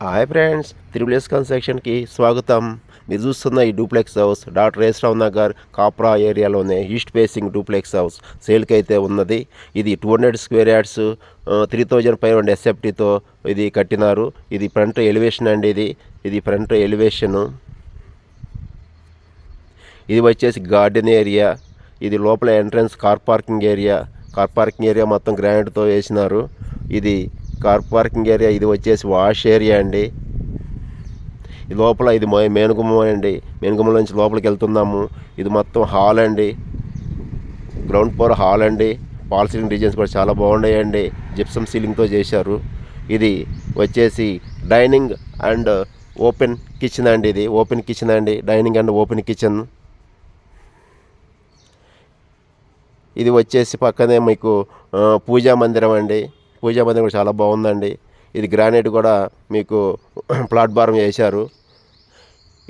Hi friends, triple కన్స్ట్రక్షన్కి స్వాగతం. మీరు చూస్తున్న ఈ duplex house doctor Yesarao Nagar Kapra ఏరియాలోనే ఈస్ట్ ఫేసింగ్ డూప్లెక్స్ హౌస్ సేల్కి అయితే ఉన్నది. ఇది 200 స్క్వేర్ యార్డ్స్ 3500 ఎస్ఎఫ్టీతో ఇది కట్టినారు. ఇది ఫ్రంట్ ఎలివేషన్ అండి. ఇది ఫ్రంట్ ఎలివేషను. ఇది వచ్చేసి గార్డెన్ ఏరియా. ఇది లోపల ఎంట్రన్స్ కార్ పార్కింగ్ ఏరియా మొత్తం గ్రానైట్తో వేసినారు. ఇది కార్ పార్కింగ్ ఏరియా. ఇది వచ్చేసి వాష్ ఏరియా అండి. ఇది లోపల ఇది మేనుగుమ్మం అండి. మేనుగుమ్మం నుంచి లోపలికి వెళ్తున్నాము. ఇది మొత్తం హాల్ అండి, గ్రౌండ్ ఫ్లోర్ హాల్ అండి. పాల్ సీలింగ్ డిజైన్స్ కూడా చాలా బాగున్నాయండి. జిప్సమ్ సీలింగ్తో చేశారు. ఇది వచ్చేసి డైనింగ్ అండ్ ఓపెన్ కిచెన్ అండి. ఇది ఓపెన్ కిచెన్ అండి, డైనింగ్ అండ్ ఓపెన్ కిచెన్. ఇది వచ్చేసి పక్కనే మీకు పూజా మందిరం అండి. పూజా మందిరం కూడా చాలా బాగుందండి. ఇది గ్రానైట్ కూడా మీకు ప్లాట్ఫారం వేశారు.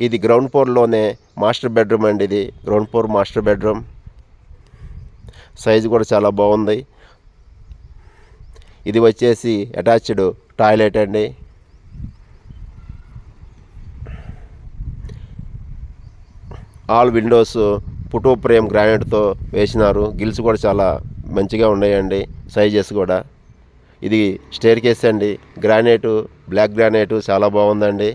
ఇది గ్రౌండ్ ఫ్లోర్లోనే మాస్టర్ బెడ్రూమ్ అండి. ఇది ground floor master bedroom. Size కూడా చాలా బాగుంది. ఇది వచ్చేసి అటాచ్డ్ టాయిలెట్ అండి. ఆల్ విండోస్ ఫోటో ఫ్రేమ్ గ్రానైట్తో వేసినారు. గిల్స్ కూడా చాలా మంచిగా ఉన్నాయండి, సైజెస్ కూడా. ఇది స్టేర్ కేస్ అండి, గ్రానైట్, బ్లాక్ గ్రానైట్ చాలా బాగుందండి.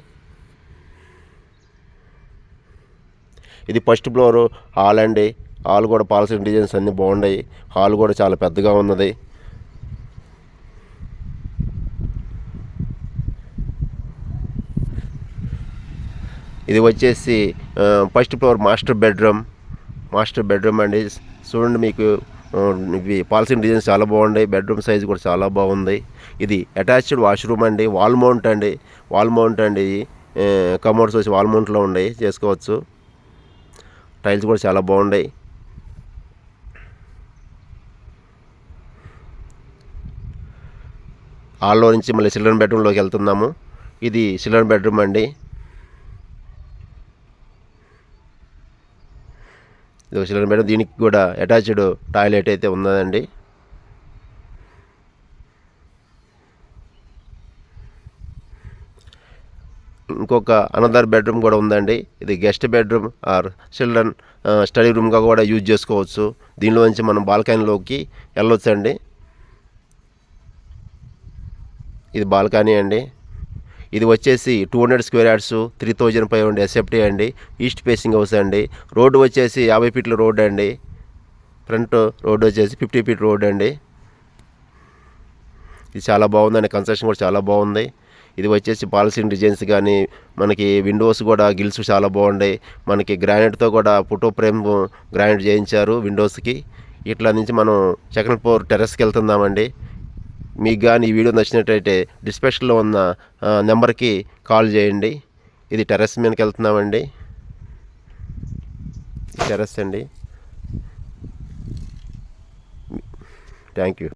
ఇది ఫస్ట్ ఫ్లోర్ హాల్ అండి. హాల్ కూడా పాలసీ డిజైన్స్ అన్నీ బాగున్నాయి. హాల్ కూడా చాలా పెద్దగా ఉన్నది. ఇది వచ్చేసి ఫస్ట్ ఫ్లోర్ మాస్టర్ బెడ్రూమ్ అండి. చూడండి, మీకు ఇవి పాలసీ డిజైన్స్ చాలా బాగున్నాయి. బెడ్రూమ్ సైజ్ కూడా చాలా బాగుంది. ఇది అటాచ్డ్ వాష్రూమ్ అండి. వాల్ మౌంట్ అండి. కమోడ్స్ వచ్చి వాల్ మౌంట్లో ఉన్నాయి, చేసుకోవచ్చు. టైల్స్ కూడా చాలా బాగున్నాయి. హాల్లో నుంచి మళ్ళీ చిల్డ్రన్ బెడ్రూమ్లోకి వెళ్తున్నాము. ఇది చిల్డ్రన్ బెడ్రూమ్ అండి. ఇది చిల్డ్రన్ బెడ్రూమ్. దీనికి కూడా అటాచ్డ్ టాయిలెట్ అయితే ఉన్నదండి. ఇంకొక అనదర్ బెడ్రూమ్ కూడా ఉందండి. ఇది guest bedroom or children study రూమ్గా కూడా యూజ్ చేసుకోవచ్చు. దీనిలో నుంచి మనం బాల్కనీలోకి వెళ్ళొచ్చు అండి. ఇది బాల్కనీ అండి. ఇది వచ్చేసి 200 స్క్వేర్ యార్డ్స్ 3500 ఎస్ఎఫ్టీ అండి. ఈస్ట్ ఫేసింగ్ హౌస్ అండి. రోడ్డు వచ్చేసి 50 ఫీట్ల రోడ్ అండి. ఫ్రంట్ రోడ్డు వచ్చేసి 50 ఫీట్ రోడ్ అండి. ఇది చాలా బాగుందండి. కన్స్ట్రక్షన్ కూడా చాలా బాగుంది. ఇది వచ్చేసి పాలసీలింగ్ డిజైన్స్ కానీ, మనకి విండోస్ కూడా గిల్స్ చాలా బాగున్నాయి. మనకి గ్రానైట్తో కూడా ఫోటో ఫ్రేమ్ గ్రానైట్ చేయించారు విండోస్కి. ఇట్లా నుంచి మనం సెకండ్ ఫ్లోర్ టెర్రస్కి వెళ్తున్నామండి. మీకు కానీ ఈ వీడియో నచ్చినట్టయితే డిస్క్రిప్షన్లో ఉన్న నెంబర్కి కాల్ చేయండి. ఇది టెర్రస్ మీదకి వెళ్తున్నామండి. టెర్రస్ అండి. Thank you.